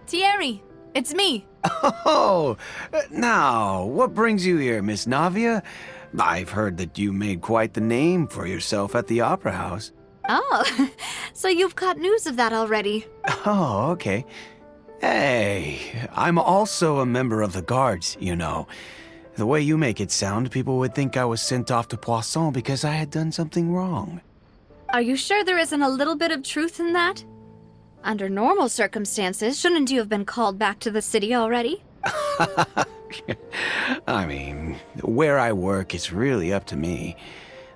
Thierry, it's me. Oh, now, what brings you here, Miss Navia? I've heard that you made quite the name for yourself at the Opera House. Oh, so you've got news of that already. Oh, okay. Hey, I'm also a member of the Guards, you know. The way you make it sound, people would think I was sent off to Poisson because I had done something wrong. Are you sure there isn't a little bit of truth in that? Under normal circumstances, shouldn't you have been called back to the city already? I mean, where I work is really up to me.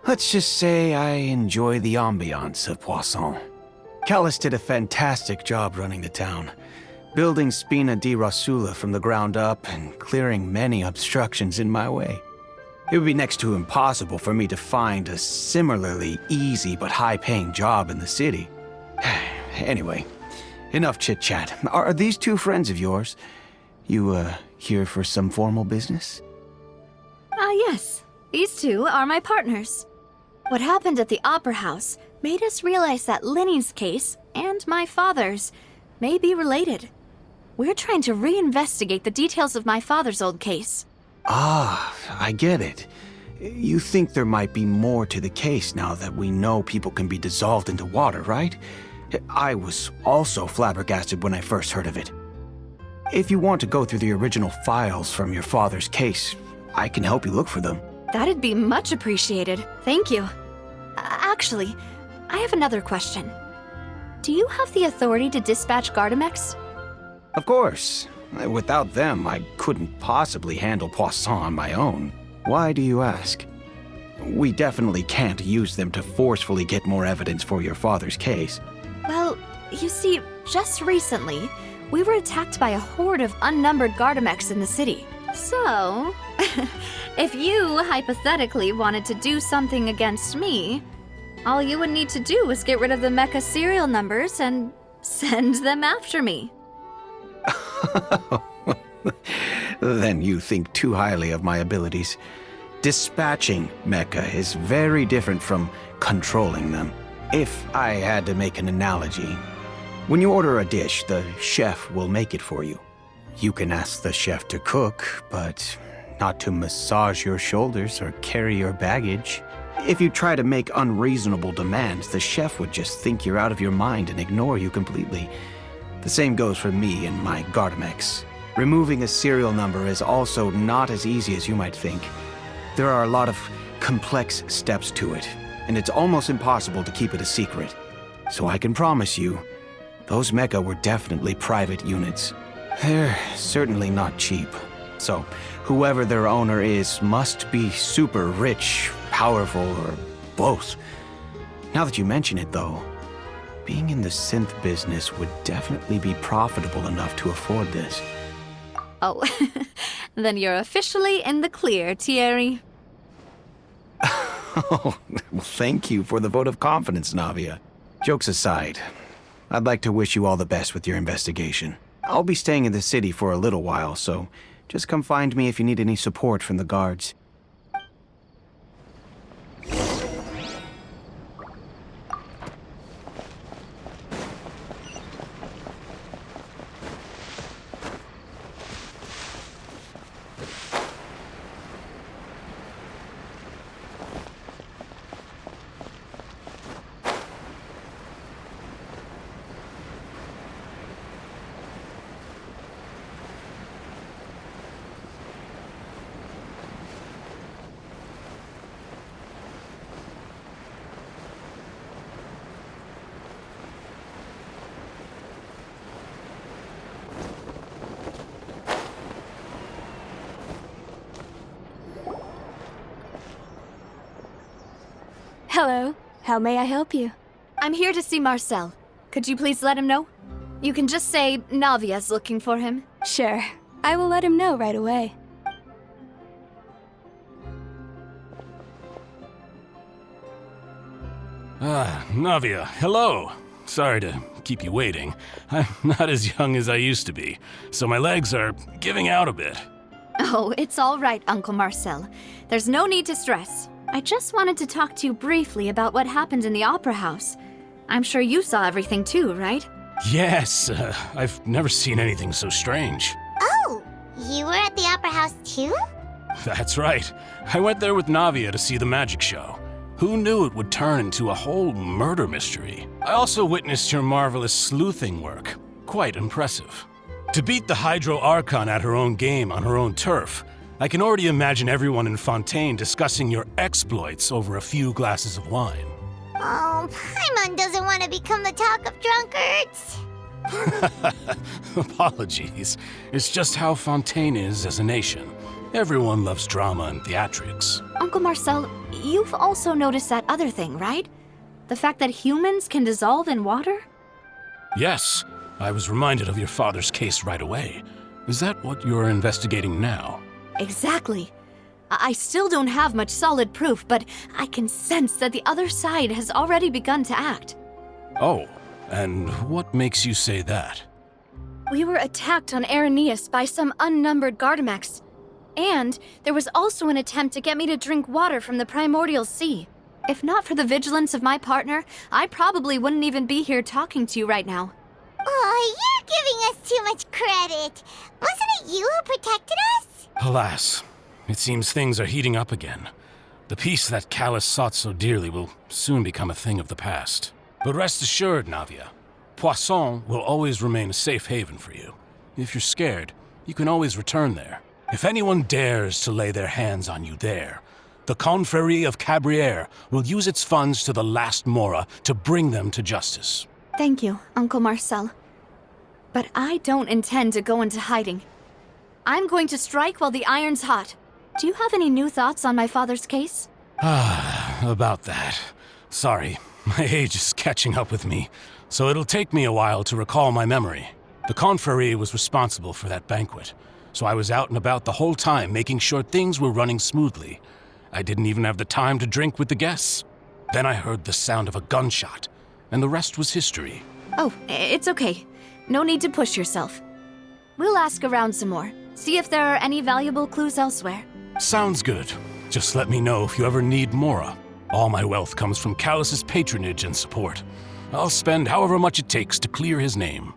Let's just say I enjoy the ambiance of Poisson. Callis did a fantastic job running the town, building Spina di Rosula from the ground up and clearing many obstructions in my way. It would be next to impossible for me to find a similarly easy but high-paying job in the city. Anyway, enough chit-chat. Are these two friends of yours? You, here for some formal business? Yes. These two are my partners. What happened at the Opera House made us realize that Linny's case and my father's may be related. We're trying to reinvestigate the details of my father's old case. Ah, I get it. You think there might be more to the case now that we know people can be dissolved into water, right? I was also flabbergasted when I first heard of it. If you want to go through the original files from your father's case, I can help you look for them. That'd be much appreciated. Thank you. Actually, I have another question. Do you have the authority to dispatch Gardamex? Of course. Without them, I couldn't possibly handle Poisson on my own. Why do you ask? We definitely can't use them to forcefully get more evidence for your father's case. Well, you see, just recently, we were attacked by a horde of unnumbered Gardamex in the city. So, if you hypothetically wanted to do something against me, all you would need to do is get rid of the mecha serial numbers and send them after me. Then you think too highly of my abilities. Dispatching mecha is very different from controlling them. If I had to make an analogy, when you order a dish, the chef will make it for you. You can ask the chef to cook, but not to massage your shoulders or carry your baggage. If you try to make unreasonable demands, the chef would just think you're out of your mind and ignore you completely. The same goes for me and my Gardamex. Removing a serial number is also not as easy as you might think. There are a lot of complex steps to it, and it's almost impossible to keep it a secret. So I can promise you, those mecha were definitely private units. They're certainly not cheap. So whoever their owner is must be super rich, powerful, or both. Now that you mention it, though, being in the synth business would definitely be profitable enough to afford this. Oh, then you're officially in the clear, Thierry. Oh, well, thank you for the vote of confidence, Navia. Jokes aside, I'd like to wish you all the best with your investigation. I'll be staying in the city for a little while, so just come find me if you need any support from the guards. Hello. How may I help you? I'm here to see Marcel. Could you please let him know? You can just say Navia's looking for him. Sure. I will let him know right away. Navia, hello. Sorry to keep you waiting. I'm not as young as I used to be, so my legs are giving out a bit. Oh, it's all right, Uncle Marcel. There's no need to stress. I just wanted to talk to you briefly about what happened in the Opera House. I'm sure you saw everything too, right? Yes, I've never seen anything so strange. Oh, you were at the Opera House too? That's right. I went there with Navia to see the magic show. Who knew it would turn into a whole murder mystery? I also witnessed your marvelous sleuthing work. Quite impressive. To beat the Hydro Archon at her own game on her own turf, I can already imagine everyone in Fontaine discussing your exploits over a few glasses of wine. Oh, Paimon doesn't want to become the talk of drunkards. Apologies. It's just how Fontaine is as a nation. Everyone loves drama and theatrics. Uncle Marcel, you've also noticed that other thing, right? The fact that humans can dissolve in water? Yes, I was reminded of your father's case right away. Is that what you're investigating now? Exactly. I still don't have much solid proof, but I can sense that the other side has already begun to act. Oh, and what makes you say that? We were attacked on Araneus by some unnumbered Gardamex. And there was also an attempt to get me to drink water from the primordial sea. If not for the vigilance of my partner, I probably wouldn't even be here talking to you right now. Oh, you're giving us too much credit. Wasn't it you who protected us? Alas, it seems things are heating up again. The peace that Callus sought so dearly will soon become a thing of the past. But rest assured, Navia, Poisson will always remain a safe haven for you. If you're scared, you can always return there. If anyone dares to lay their hands on you there, the Confrérie of Cabrières will use its funds to the last Mora to bring them to justice. Thank you, Uncle Marcel. But I don't intend to go into hiding. I'm going to strike while the iron's hot. Do you have any new thoughts on my father's case? About that. Sorry, my age is catching up with me, so it'll take me a while to recall my memory. The Confrérie was responsible for that banquet, so I was out and about the whole time making sure things were running smoothly. I didn't even have the time to drink with the guests. Then I heard the sound of a gunshot, and the rest was history. Oh, it's okay. No need to push yourself. We'll ask around some more, see if there are any valuable clues elsewhere. Sounds good. Just let me know if you ever need Mora. All my wealth comes from Callus's patronage and support. I'll spend however much it takes to clear his name.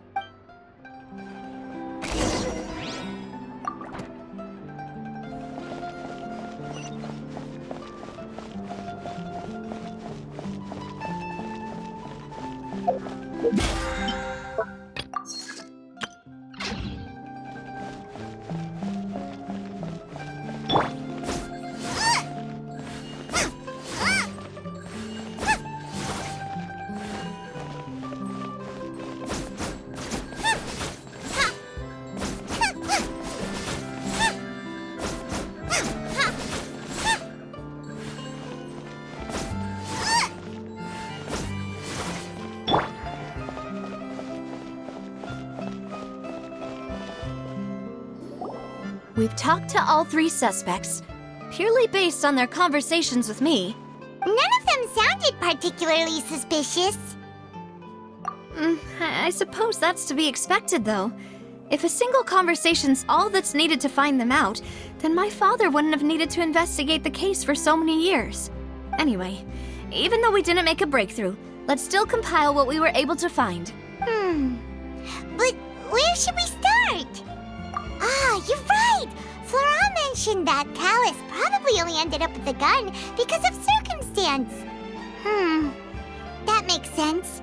We've talked to all three suspects, purely based on their conversations with me. None of them sounded particularly suspicious. I suppose that's to be expected, though. If a single conversation's all that's needed to find them out, then my father wouldn't have needed to investigate the case for so many years. Anyway, even though we didn't make a breakthrough, let's still compile what we were able to find. But where should we start? Ah, you're right! Flora mentioned that Callus probably only ended up with the gun because of circumstance. That makes sense.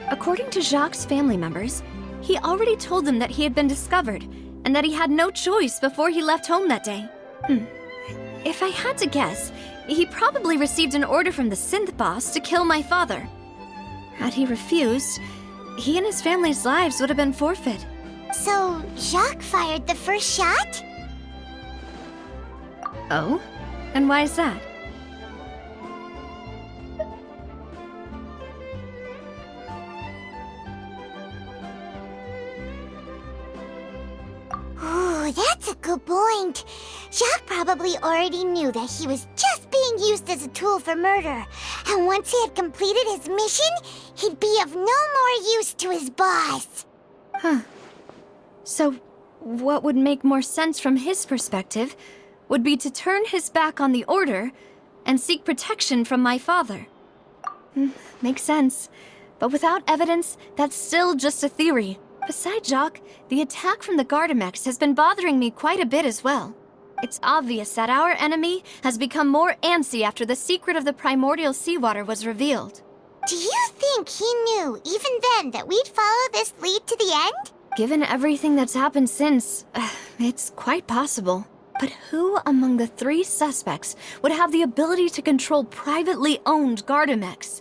According to Jacques' family members, he already told them that he had been discovered, and that he had no choice before he left home that day. If I had to guess, he probably received an order from the synth boss to kill my father. Had he refused, he and his family's lives would have been forfeit. So, Jacques fired the first shot? Oh? And why is that? Ooh, that's a good point. Jacques probably already knew that he was just being used as a tool for murder. And once he had completed his mission, he'd be of no more use to his boss. So, what would make more sense from his perspective would be to turn his back on the Order and seek protection from my father. Makes sense. But without evidence, that's still just a theory. Besides Jacques, the attack from the Gardamex has been bothering me quite a bit as well. It's obvious that our enemy has become more antsy after the secret of the primordial seawater was revealed. Do you think he knew, even then, that we'd follow this lead to the end? Given everything that's happened since, it's quite possible. But who among the 3 suspects would have the ability to control privately owned Gardamex?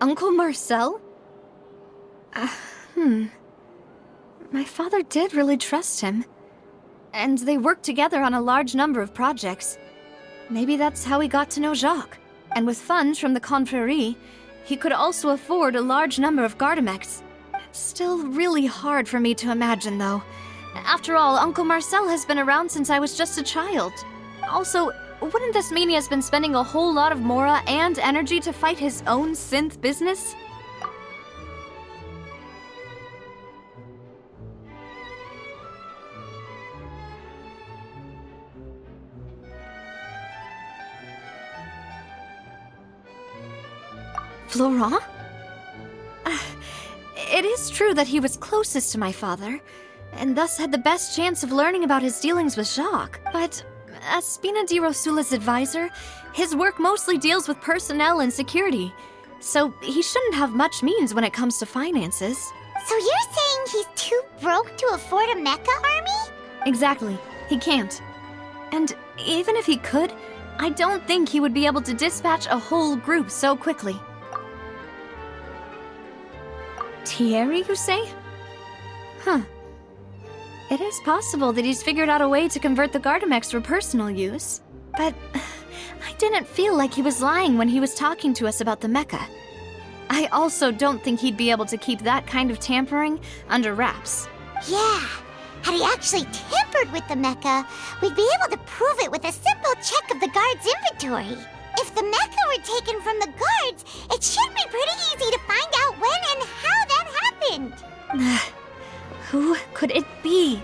Uncle Marcel? My father did really trust him. And they worked together on a large number of projects. Maybe that's how he got to know Jacques. And with funds from the Confrérie, he could also afford a large number of Gardamex. It's still really hard for me to imagine, though. After all, Uncle Marcel has been around since I was just a child. Also, wouldn't this mean he has been spending a whole lot of mora and energy to fight his own synth business? Florent? It is true that he was closest to my father, and thus had the best chance of learning about his dealings with Jacques. But as Spina di Rosula's advisor, his work mostly deals with personnel and security, so he shouldn't have much means when it comes to finances. So you're saying he's too broke to afford a mecha army? Exactly. He can't. And even if he could, I don't think he would be able to dispatch a whole group so quickly. Thierry, you say? Huh. It is possible that he's figured out a way to convert the Gardamex for personal use. But I didn't feel like he was lying when he was talking to us about the mecha. I also don't think he'd be able to keep that kind of tampering under wraps. Yeah. Had he actually tampered with the mecha, we'd be able to prove it with a simple check of the guard's inventory. If the mecha were taken from the guards, it should be pretty easy to find out when and how that happened. Who could it be?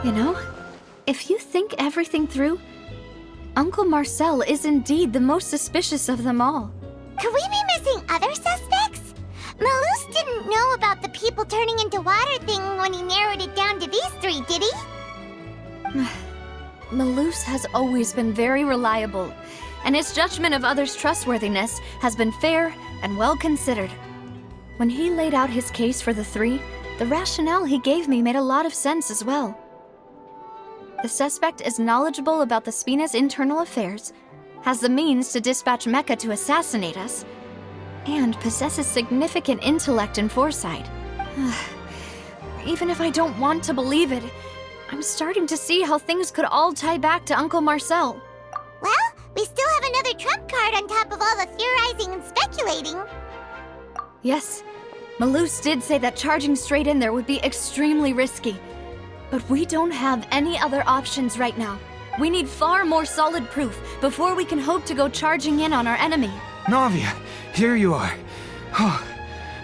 You know, if you think everything through, Uncle Marcel is indeed the most suspicious of them all. Could we be missing other suspects? Malus didn't know about the people turning into water thing when he narrowed it down to these three, did he? Malus has always been very reliable, and his judgment of others' trustworthiness has been fair and well considered. When he laid out his case for the three, the rationale he gave me made a lot of sense as well. The suspect is knowledgeable about the Spina's internal affairs, has the means to dispatch Mecha to assassinate us, and possesses significant intellect and foresight. Even if I don't want to believe it, I'm starting to see how things could all tie back to Uncle Marcel. Well, we still have another trump card on top of all the theorizing and speculating. Yes, Malus did say that charging straight in there would be extremely risky. But we don't have any other options right now. We need far more solid proof before we can hope to go charging in on our enemy. Navia, here you are. Oh,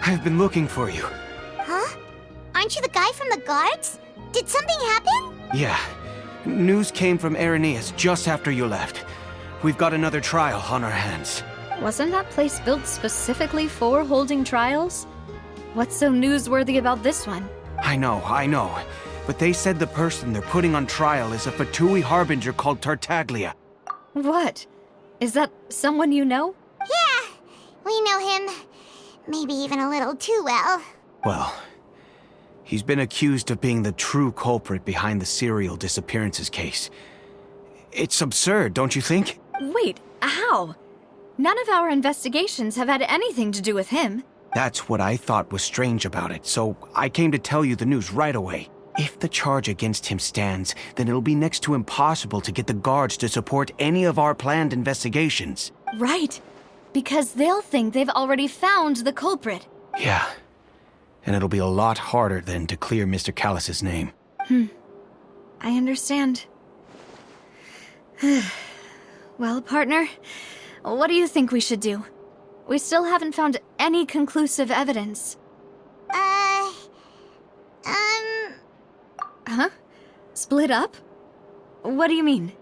I've been looking for you. Huh? Aren't you the guy from the guards? Did something happen? Yeah. News came from Irenaeus just after you left. We've got another trial on our hands. Wasn't that place built specifically for holding trials? What's so newsworthy about this one? I know. But they said the person they're putting on trial is a Fatui harbinger called Tartaglia. What? Is that someone you know? Yeah, we know him. Maybe even a little too well. Well, he's been accused of being the true culprit behind the serial disappearances case. It's absurd, don't you think? Wait, how? None of our investigations have had anything to do with him. That's what I thought was strange about it, so I came to tell you the news right away. If the charge against him stands, then it'll be next to impossible to get the guards to support any of our planned investigations. Right, because they'll think they've already found the culprit. Yeah, and it'll be a lot harder then to clear Mr. Callus's name. I understand. Well, partner, what do you think we should do? We still haven't found any conclusive evidence. Huh? Split up? What do you mean?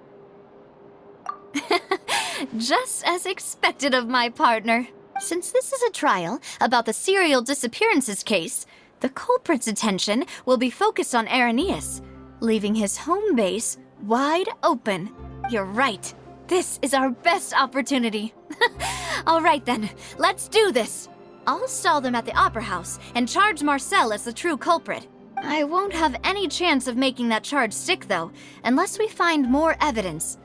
Just as expected of my partner. Since this is a trial about the serial disappearances case, the culprit's attention will be focused on Irenaeus, leaving his home base wide open. You're right. This is our best opportunity. All right then, let's do this. I'll stall them at the Opera House and charge Marcel as the true culprit. I won't have any chance of making that charge stick, though, unless we find more evidence.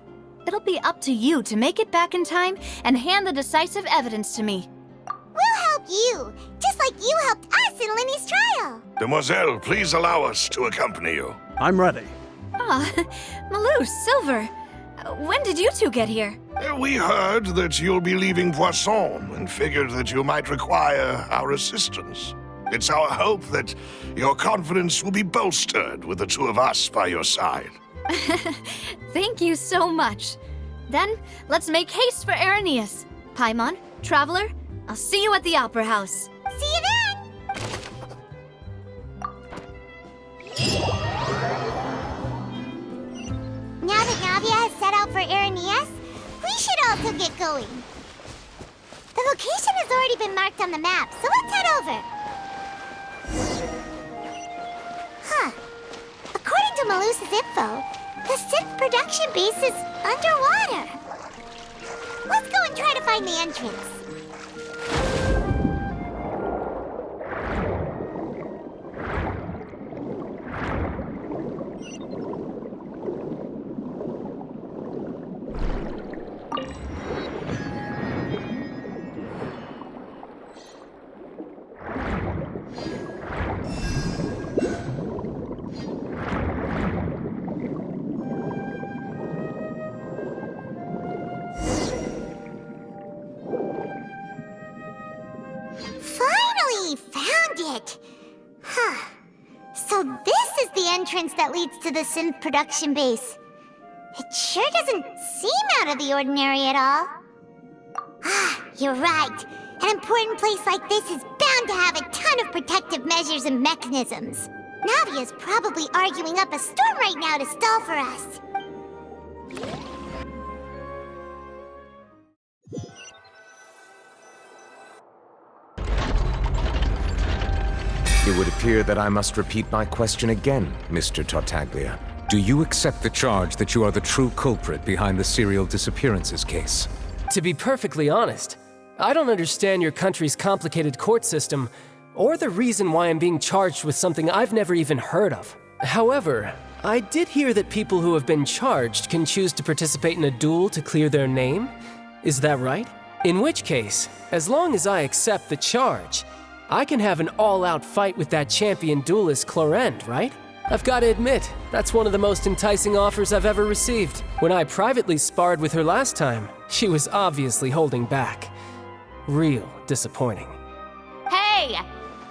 It'll be up to you to make it back in time and hand the decisive evidence to me. We'll help you, just like you helped us in Linny's trial. Demoiselle, please allow us to accompany you. I'm ready. Malus, Silver, when did you two get here? We heard that you'll be leaving Poisson and figured that you might require our assistance. It's our hope that your confidence will be bolstered with the two of us by your side. Thank you so much. Then, let's make haste for Irenaeus. Paimon, Traveler, I'll see you at the Opera House. See you then! Now that Navia has set out for Irenaeus, we should also get going. The location has already been marked on the map, so let's head over. Huh. According to Malus's info, the synth production base is underwater. Let's go and try to find the entrance. So this is the entrance that leads to the synth production base. It sure doesn't seem out of the ordinary at all. You're right. An important place like this is bound to have a ton of protective measures and mechanisms. Navia's probably arguing up a storm right now to stall for us. It would appear that I must repeat my question again, Mr. Tartaglia. Do you accept the charge that you are the true culprit behind the serial disappearances case? To be perfectly honest, I don't understand your country's complicated court system, or the reason why I'm being charged with something I've never even heard of. However, I did hear that people who have been charged can choose to participate in a duel to clear their name. Is that right? In which case, as long as I accept the charge, I can have an all-out fight with that champion duelist Clorend, right? I've got to admit, that's one of the most enticing offers I've ever received. When I privately sparred with her last time, she was obviously holding back. Real disappointing. Hey!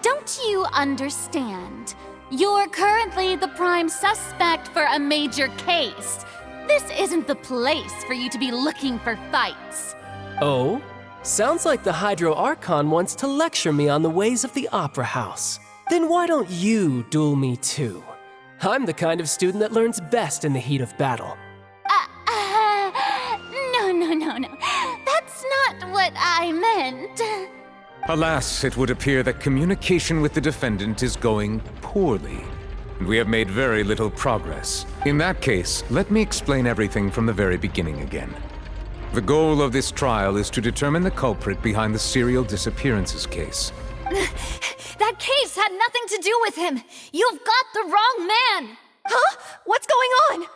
Don't you understand? You're currently the prime suspect for a major case. This isn't the place for you to be looking for fights. Oh? Sounds like the Hydro Archon wants to lecture me on the ways of the Opera House. Then why don't you duel me too? I'm the kind of student that learns best in the heat of battle. No. That's not what I meant. Alas, it would appear that communication with the defendant is going poorly, and we have made very little progress. In that case, let me explain everything from the very beginning again. The goal of this trial is to determine the culprit behind the serial disappearances case. That case had nothing to do with him! You've got the wrong man! Huh? What's going on?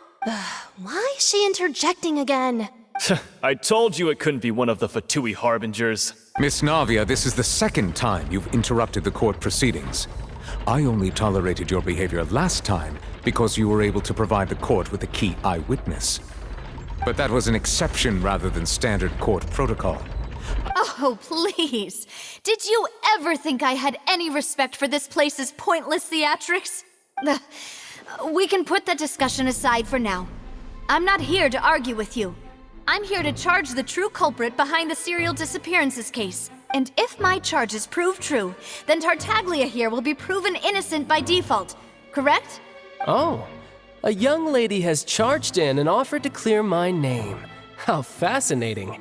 Why is she interjecting again? I told you it couldn't be one of the Fatui Harbingers. Miss Navia, this is the second time you've interrupted the court proceedings. I only tolerated your behavior last time because you were able to provide the court with a key eyewitness. But that was an exception rather than standard court protocol. Oh, please. Did you ever think I had any respect for this place's pointless theatrics? We can put that discussion aside for now. I'm not here to argue with you. I'm here to charge the true culprit behind the serial disappearances case. And if my charges prove true, then Tartaglia here will be proven innocent by default, correct? Oh, a young lady has charged in and offered to clear my name. How fascinating.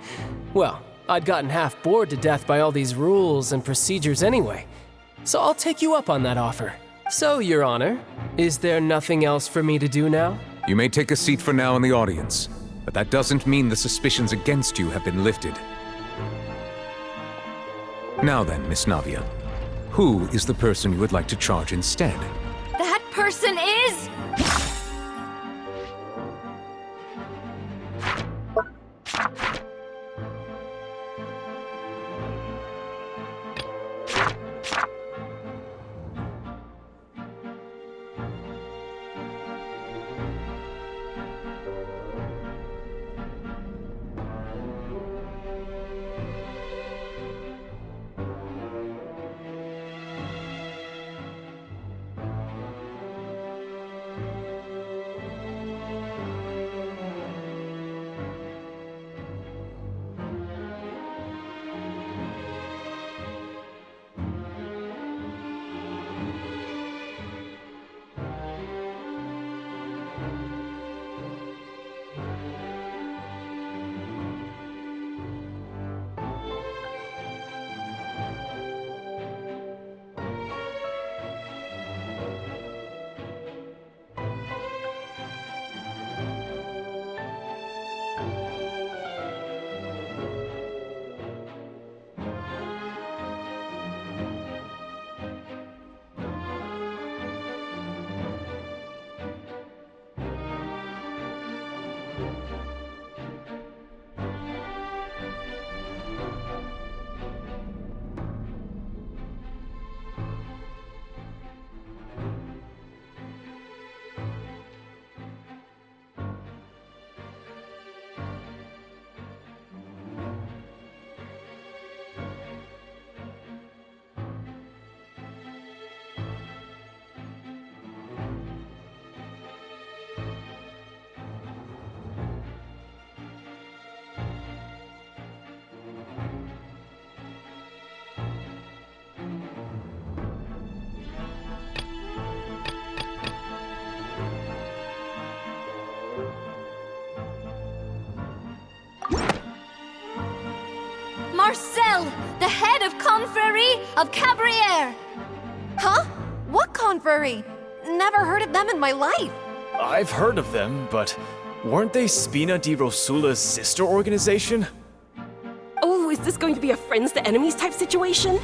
Well, I'd gotten half bored to death by all these rules and procedures anyway, so I'll take you up on that offer. So, Your Honor, is there nothing else for me to do now? You may take a seat for now in the audience, but that doesn't mean the suspicions against you have been lifted. Now then, Miss Navia, who is the person you would like to charge instead? That person is... Marcel, the head of Confrérie of Cabrières! Huh? Confrerie? Never heard of them in my life. I've heard of them, but weren't they Spina di Rosula's sister organization? Oh, is this going to be a friends to enemies type situation?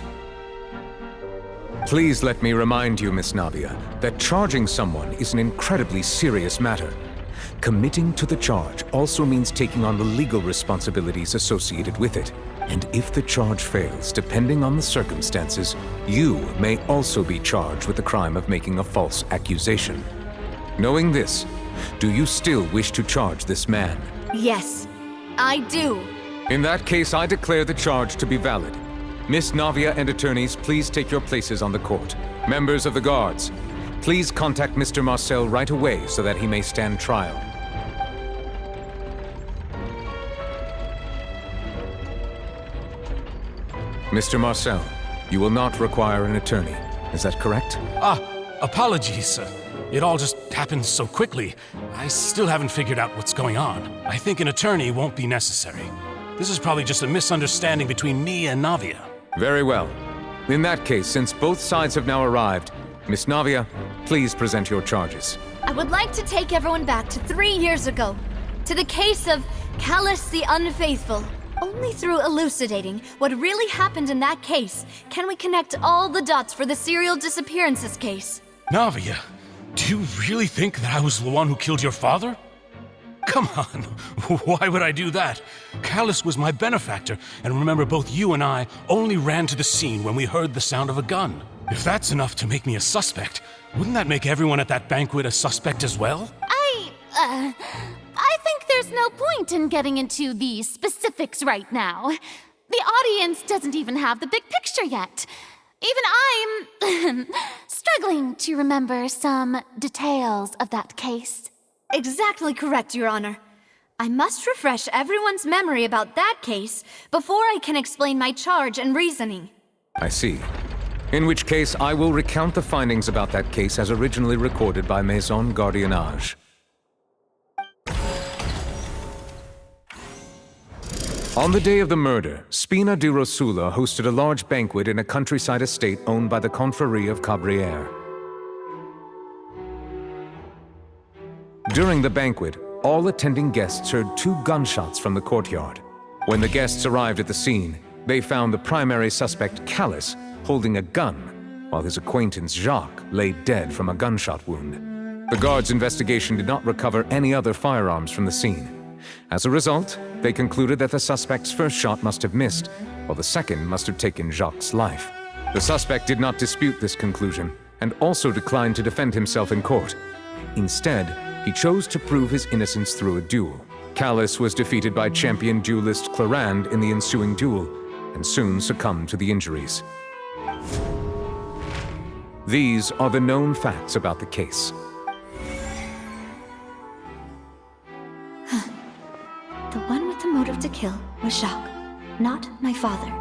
Please let me remind you, Miss Navia, that charging someone is an incredibly serious matter. Committing to the charge also means taking on the legal responsibilities associated with it. And if the charge fails, depending on the circumstances, you may also be charged with the crime of making a false accusation. Knowing this, do you still wish to charge this man? Yes, I do. In that case, I declare the charge to be valid. Miss Navia and attorneys, please take your places on the court. Members of the guards, please contact Mr. Marcel right away so that he may stand trial. Mr. Marcel, you will not require an attorney. Is that correct? Apologies. It all just happened so quickly. I still haven't figured out what's going on. I think an attorney won't be necessary. This is probably just a misunderstanding between me and Navia. Very well. In that case, since both sides have now arrived, Miss Navia, please present your charges. I would like to take everyone back to 3 years ago, to the case of Callus the Unfaithful. Only through elucidating what really happened in that case can we connect all the dots for the serial disappearances case. Navia, do you really think that I was the one who killed your father? Come on, why would I do that? Callus was my benefactor, and remember, both you and I only ran to the scene when we heard the sound of a gun. If that's enough to make me a suspect, wouldn't that make everyone at that banquet a suspect as well? I think there's no point in getting into the specifics right now. The audience doesn't even have the big picture yet. Even I'm struggling to remember some details of that case. Exactly correct, Your Honor. I must refresh everyone's memory about that case before I can explain my charge and reasoning. I see. In which case, I will recount the findings about that case as originally recorded by Maison Gardiennage. On the day of the murder, Spina di Rosula hosted a large banquet in a countryside estate owned by the Confrérie of Cabrières. During the banquet, all attending guests heard 2 gunshots from the courtyard. When the guests arrived at the scene, they found the primary suspect, Callus, holding a gun, while his acquaintance, Jacques, lay dead from a gunshot wound. The guards' investigation did not recover any other firearms from the scene. As a result, they concluded that the suspect's first shot must have missed, while the second must have taken Jacques' life. The suspect did not dispute this conclusion, and also declined to defend himself in court. Instead, he chose to prove his innocence through a duel. Callus was defeated by champion duelist Clarande in the ensuing duel, and soon succumbed to the injuries. These are the known facts about the case. The one with the motive to kill was Jacques, not my father.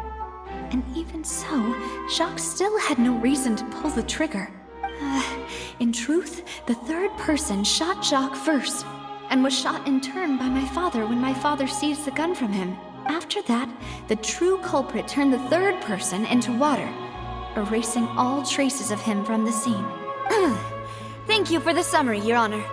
And even so, Jacques still had no reason to pull the trigger. In truth, the third person shot Jacques first, and was shot in turn by my father when my father seized the gun from him. After that, the true culprit turned the third person into water, erasing all traces of him from the scene. Thank you for the summary, Your Honor.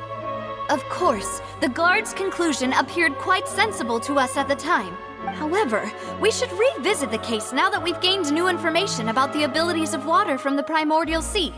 Of course, the guard's conclusion appeared quite sensible to us at the time. However, we should revisit the case now that we've gained new information about the abilities of water from the primordial sea.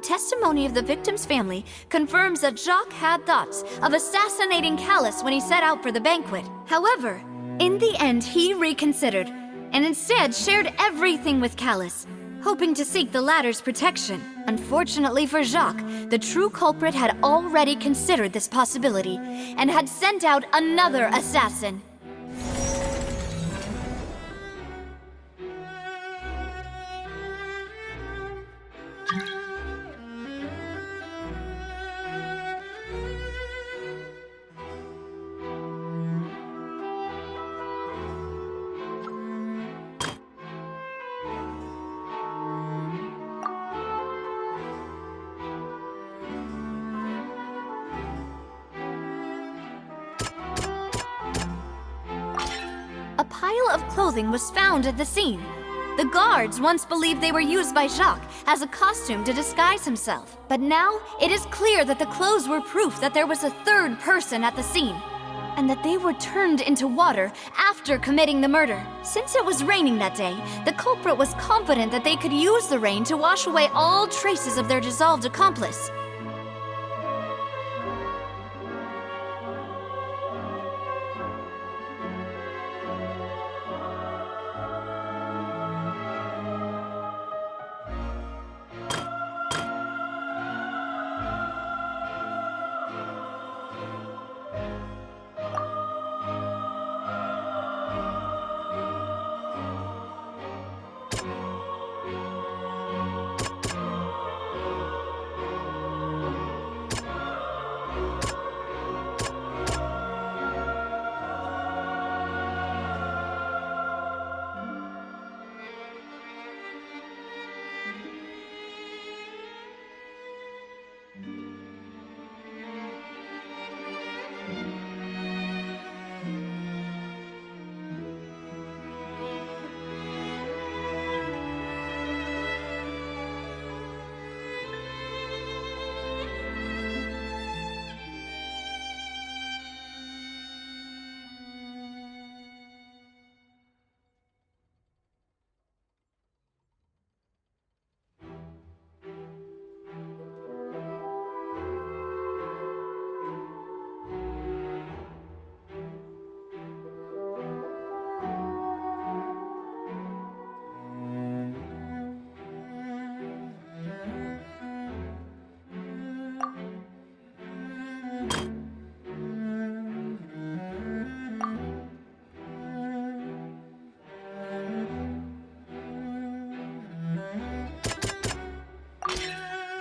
testimony of the victim's family confirms that Jacques had thoughts of assassinating Callus when he set out for the banquet. However, in the end, he reconsidered and instead shared everything with Callus, hoping to seek the latter's protection. Unfortunately for Jacques, the true culprit had already considered this possibility and had sent out another assassin. A pile of clothing was found at the scene. The guards once believed they were used by Jacques as a costume to disguise himself. But now, it is clear that the clothes were proof that there was a third person at the scene, and that they were turned into water after committing the murder. Since it was raining that day, the culprit was confident that they could use the rain to wash away all traces of their dissolved accomplice.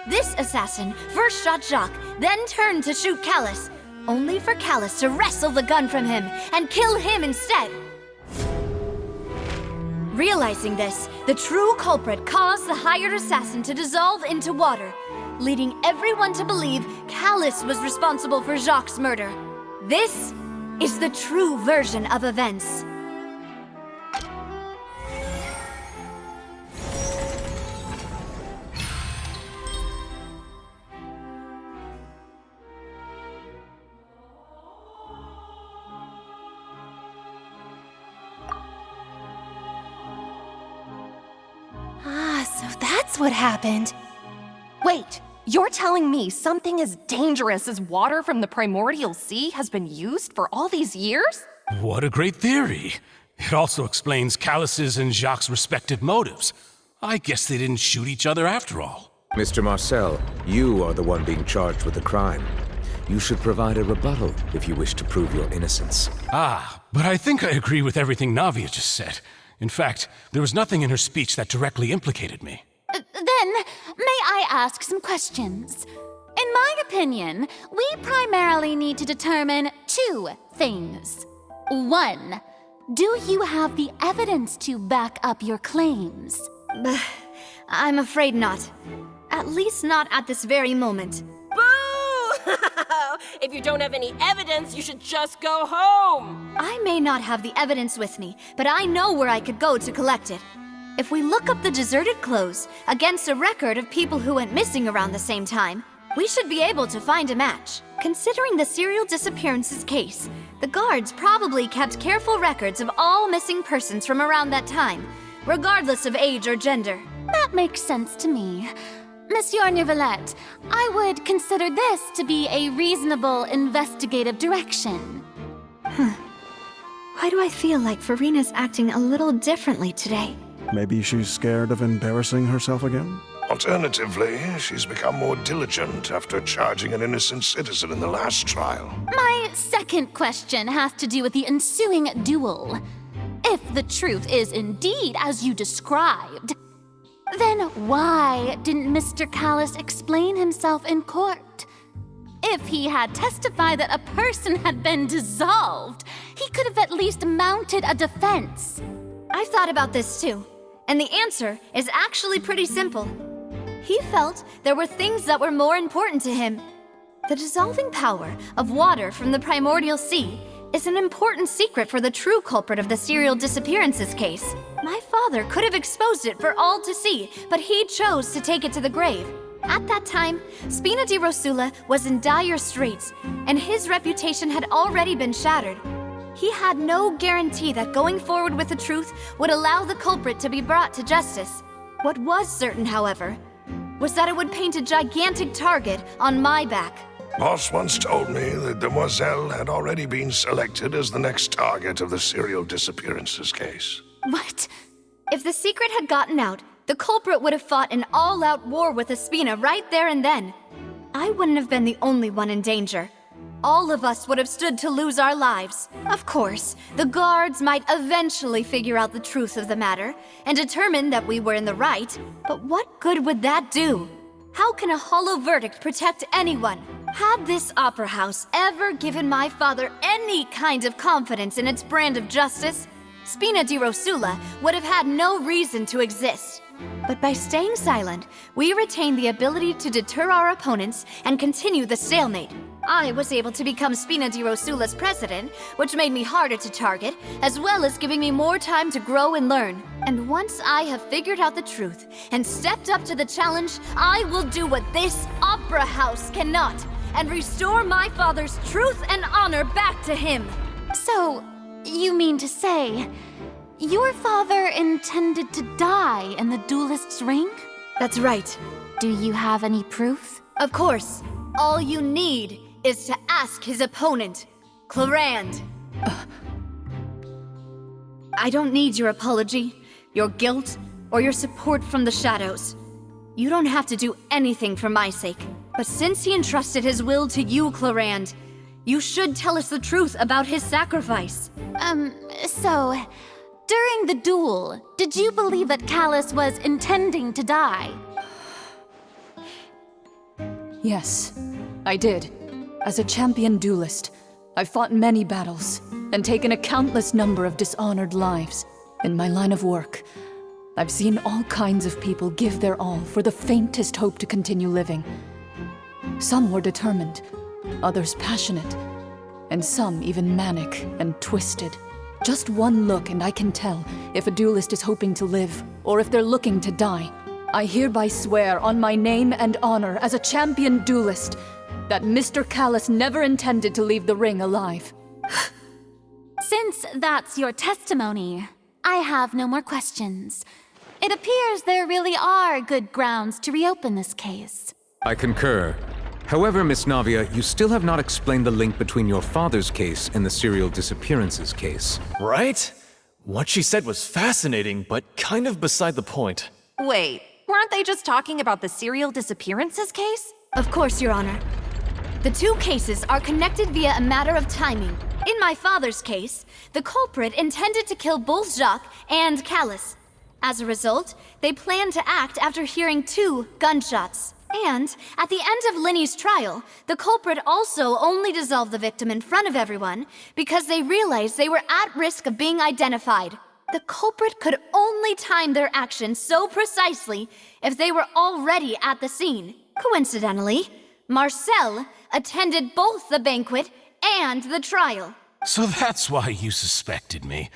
This assassin first shot Jacques, then turned to shoot Callus, only for Callus to wrestle the gun from him and kill him instead. Realizing this, the true culprit caused the hired assassin to dissolve into water, leading everyone to believe Callus was responsible for Jacques' murder. This is the true version of events. So that's what happened. Wait, you're telling me something as dangerous as water from the primordial sea has been used for all these years? What a great theory. It also explains Callus's and Jacques' respective motives. I guess they didn't shoot each other after all. Mr. Marcel, you are the one being charged with the crime. You should provide a rebuttal if you wish to prove your innocence. But I think I agree with everything Navia just said. In fact, there was nothing in her speech that directly implicated me. Then, may I ask some questions? In my opinion, we primarily need to determine two things. One, do you have the evidence to back up your claims? I'm afraid not. At least not at this very moment. Boo! If you don't have any evidence, you should just go home! I may not have the evidence with me, but I know where I could go to collect it. If we look up the deserted clothes against a record of people who went missing around the same time, we should be able to find a match. Considering the serial disappearances case, the guards probably kept careful records of all missing persons from around that time, regardless of age or gender. That makes sense to me. Monsieur Neuvillette, I would consider this to be a reasonable investigative direction. Why do I feel like Farina's acting a little differently today? Maybe she's scared of embarrassing herself again? Alternatively, she's become more diligent after charging an innocent citizen in the last trial. My second question has to do with the ensuing duel. If the truth is indeed as you described, then why didn't Mr. Callis explain himself in court? If he had testified that a person had been dissolved, he could have at least mounted a defense. I've thought about this too, and the answer is actually pretty simple. He felt there were things that were more important to him. The dissolving power of water from the primordial sea is an important secret for the true culprit of the serial disappearances case. My father could have exposed it for all to see, but he chose to take it to the grave. At that time, Spina di Rosula was in dire straits, and his reputation had already been shattered. He had no guarantee that going forward with the truth would allow the culprit to be brought to justice. What was certain, however, was that it would paint a gigantic target on my back. Boss once told me that Demoiselle had already been selected as the next target of the serial disappearances case. What? If the secret had gotten out, the culprit would have fought an all-out war with Espina right there and then. I wouldn't have been the only one in danger. All of us would have stood to lose our lives. Of course, the guards might eventually figure out the truth of the matter and determine that we were in the right, but what good would that do? How can a hollow verdict protect anyone? Had this opera house ever given my father any kind of confidence in its brand of justice, Spina di Rosula would have had no reason to exist. But by staying silent, we retained the ability to deter our opponents and continue the stalemate. I was able to become Spina di Rosula's president, which made me harder to target, as well as giving me more time to grow and learn. And once I have figured out the truth and stepped up to the challenge, I will do what this opera house cannot, and restore my father's truth and honor back to him. So, you mean to say, your father intended to die in the duelist's ring? That's right. Do you have any proof? Of course. All you need is to ask his opponent, Clarand. I don't need your apology, your guilt, or your support from the shadows. You don't have to do anything for my sake. But since he entrusted his will to you, Clarand, you should tell us the truth about his sacrifice. So, during the duel, did you believe that Callis was intending to die? Yes, I did. As a champion duelist, I've fought many battles and taken a countless number of dishonored lives. In my line of work, I've seen all kinds of people give their all for the faintest hope to continue living. Some were determined, others passionate, and some even manic and twisted. Just one look and I can tell if a duelist is hoping to live or if they're looking to die. I hereby swear on my name and honor as a champion duelist that Mr. Callis never intended to leave the ring alive. Since that's your testimony, I have no more questions. It appears there really are good grounds to reopen this case. I concur. However, Miss Navia, you still have not explained the link between your father's case and the serial disappearances case. Right? What she said was fascinating, but kind of beside the point. Wait, weren't they just talking about the serial disappearances case? Of course, Your Honor. The two cases are connected via a matter of timing. In my father's case, the culprit intended to kill both Jacques and Callis. As a result, they planned to act after hearing 2 gunshots. And at the end of Linny's trial, the culprit also only dissolved the victim in front of everyone because they realized they were at risk of being identified. The culprit could only time their actions so precisely if they were already at the scene. Coincidentally, Marcel attended both the banquet and the trial. So that's why you suspected me.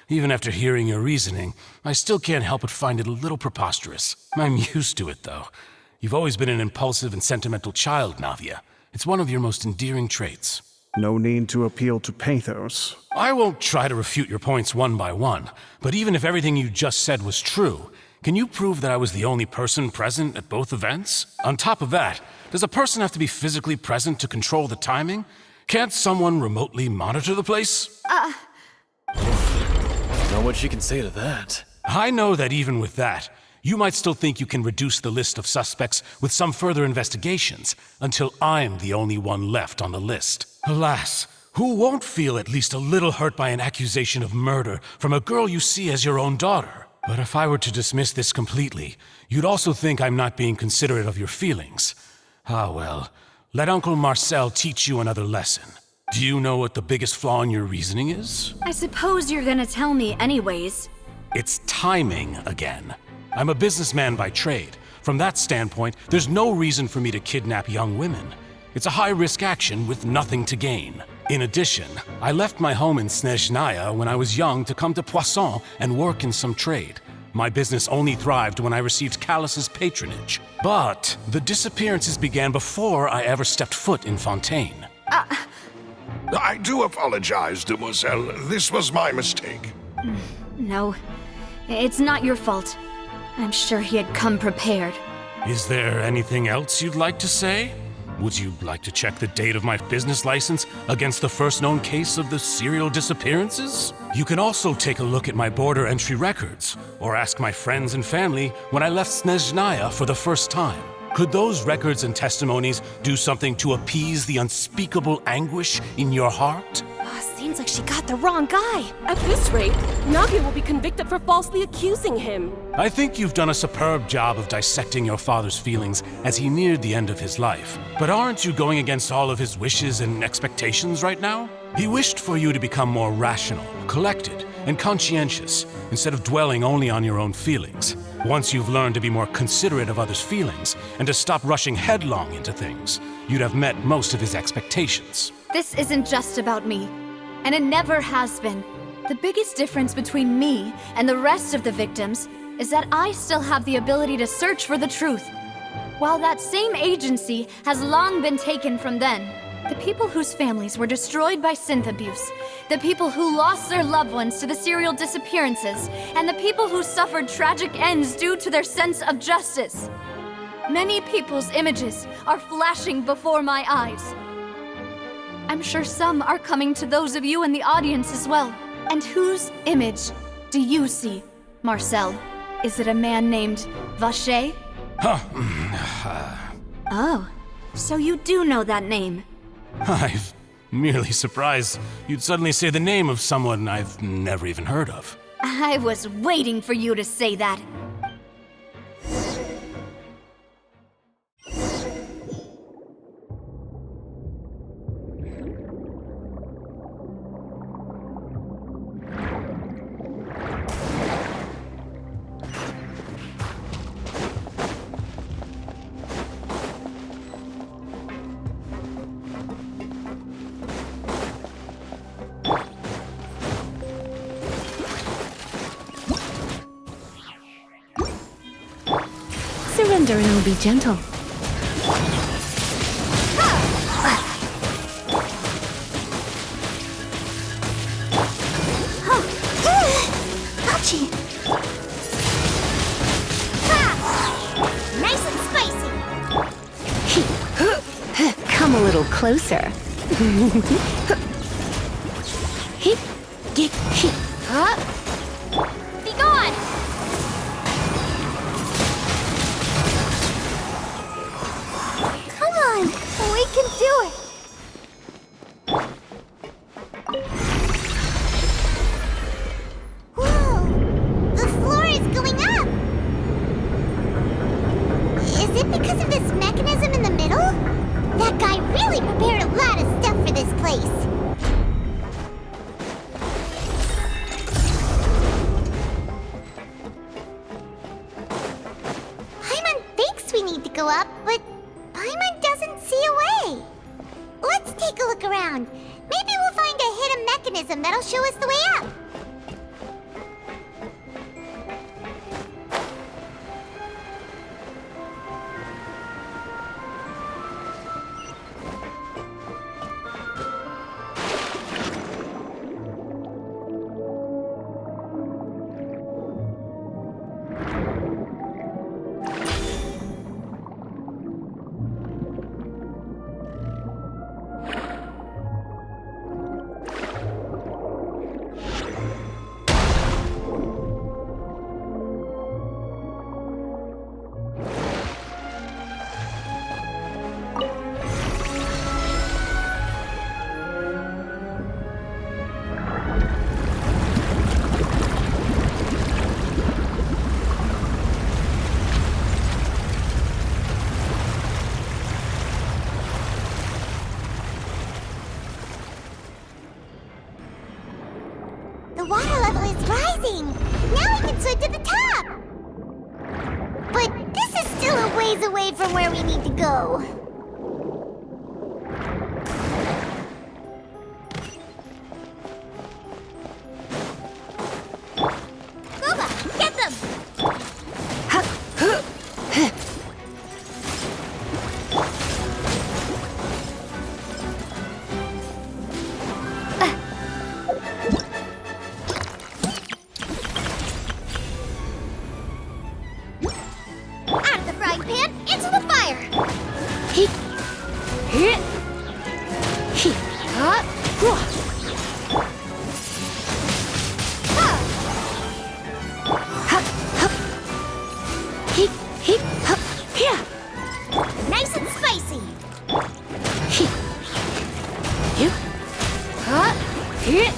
Even after hearing your reasoning, I still can't help but find it a little preposterous. I'm used to it, though. You've always been an impulsive and sentimental child, Navia. It's one of your most endearing traits. No need to appeal to pathos. I won't try to refute your points one by one, but even if everything you just said was true, Can you prove that I was the only person present at both events? On top of that, does a person have to be physically present to control the timing? Can't someone remotely monitor the place? Not much you can say to that. I know that even with that, you might still think you can reduce the list of suspects with some further investigations until I'm the only one left on the list. Alas, who won't feel at least a little hurt by an accusation of murder from a girl you see as your own daughter? But if I were to dismiss this completely, you'd also think I'm not being considerate of your feelings. Ah well, let Uncle Marcel teach you another lesson. Do you know what the biggest flaw in your reasoning is? I suppose you're gonna tell me anyways. It's timing again. I'm a businessman by trade. From that standpoint, there's no reason for me to kidnap young women. It's a high-risk action with nothing to gain. In addition, I left my home in Snezhnaya when I was young to come to Poisson and work in some trade. My business only thrived when I received Callus's patronage. But the disappearances began before I ever stepped foot in Fontaine. I do apologize, demoiselle. This was my mistake. No, it's not your fault. I'm sure he had come prepared. Is there anything else you'd like to say? Would you like to check the date of my business license against the first known case of the serial disappearances? You can also take a look at my border entry records, or ask my friends and family when I left Snezhnaya for the first time. Could those records and testimonies do something to appease the unspeakable anguish in your heart? Seems like she got the wrong guy. At this rate, Navia will be convicted for falsely accusing him. I think you've done a superb job of dissecting your father's feelings as he neared the end of his life. But aren't you going against all of his wishes and expectations right now? He wished for you to become more rational, collected, and conscientious, instead of dwelling only on your own feelings. Once you've learned to be more considerate of others' feelings and to stop rushing headlong into things, you'd have met most of his expectations. This isn't just about me, and it never has been. The biggest difference between me and the rest of the victims is that I still have the ability to search for the truth, while that same agency has long been taken from them. The people whose families were destroyed by synth abuse, the people who lost their loved ones to the serial disappearances, and the people who suffered tragic ends due to their sense of justice. Many people's images are flashing before my eyes. I'm sure some are coming to those of you in the audience as well. And whose image do you see, Marcel? Is it a man named Vacher? Oh, so you do know that name. I'm merely surprised you'd suddenly say the name of someone I've never even heard of. I was waiting for you to say that. Surrender and I'll be gentle. Ouchie! Nice and spicy! Come a little closer. Be gone! Come on, we can do it! Whoa! The floor is going up! Is it because of this mechanism in the middle? That guy really prepared a lot of stuff for this place. Paimon thinks we need to go up, but Paimon doesn't see a way. Let's take a look around. Maybe we'll find a hidden mechanism that'll show us the way up. the water level is rising. Now we can swim to the top. But this is still a ways away from where we need to go. Gooba, get them! Out of the frying pan, into the fire! He, he, ha, ha, he, ha, here. Nice and spicy. He, you, ha, here.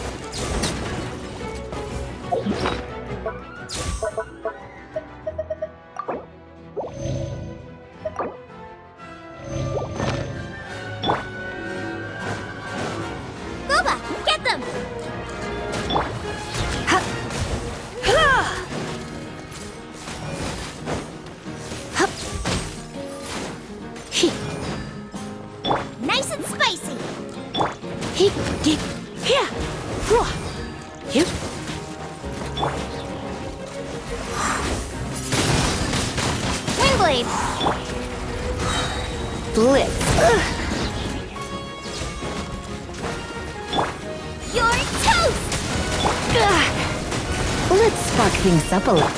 Gooba, get them! Ha, ha. Hup. He. Nice and spicy. He, get, here. Whoa. You. Windblade. Blitz. Ugh. You're toast! Ugh. Let's spark things up a little.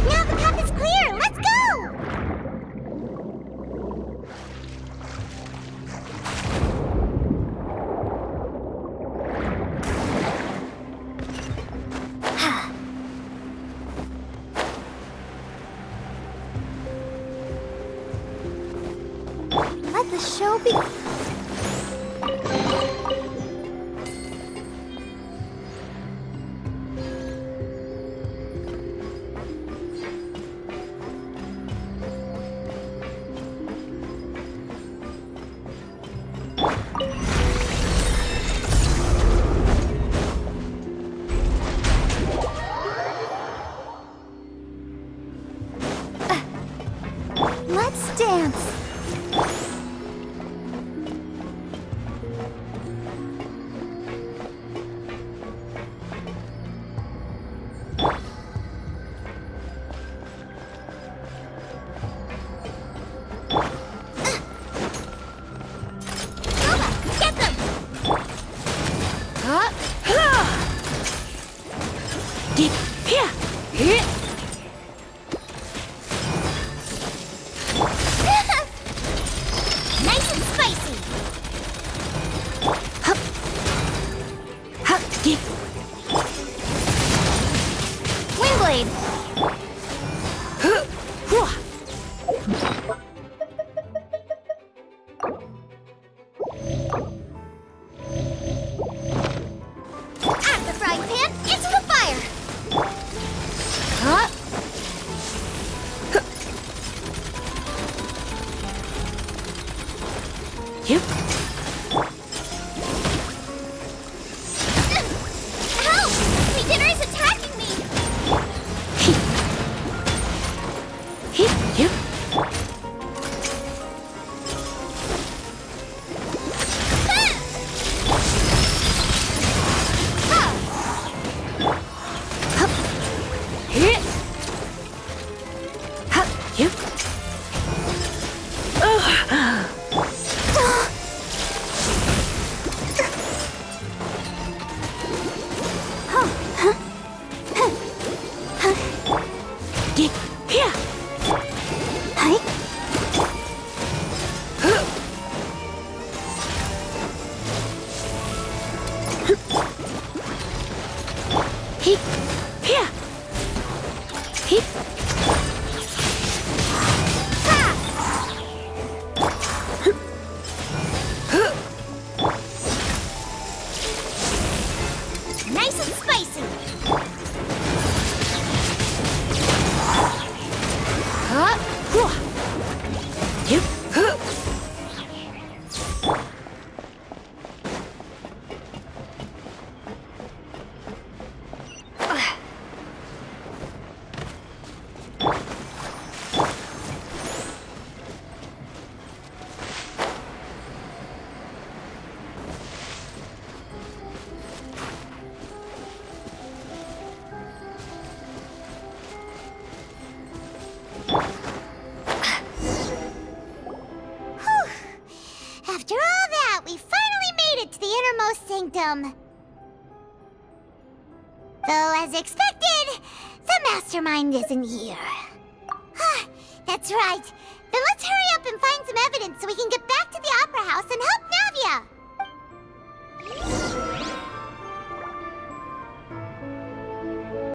Now the path is clear! Let's go! Let the show be... Let's dance. Gooba, get them! Get here! Here! Nice and spicy! Hup! Hup! Get! Windblade! Huh! Hua! Out of the frying pan, into the fire! Huh? Yep. Help! My dinner is attacking me! Yep. After all that, we finally made it to the innermost sanctum. Though, as expected, the mastermind isn't here. That's right. Then let's hurry up and find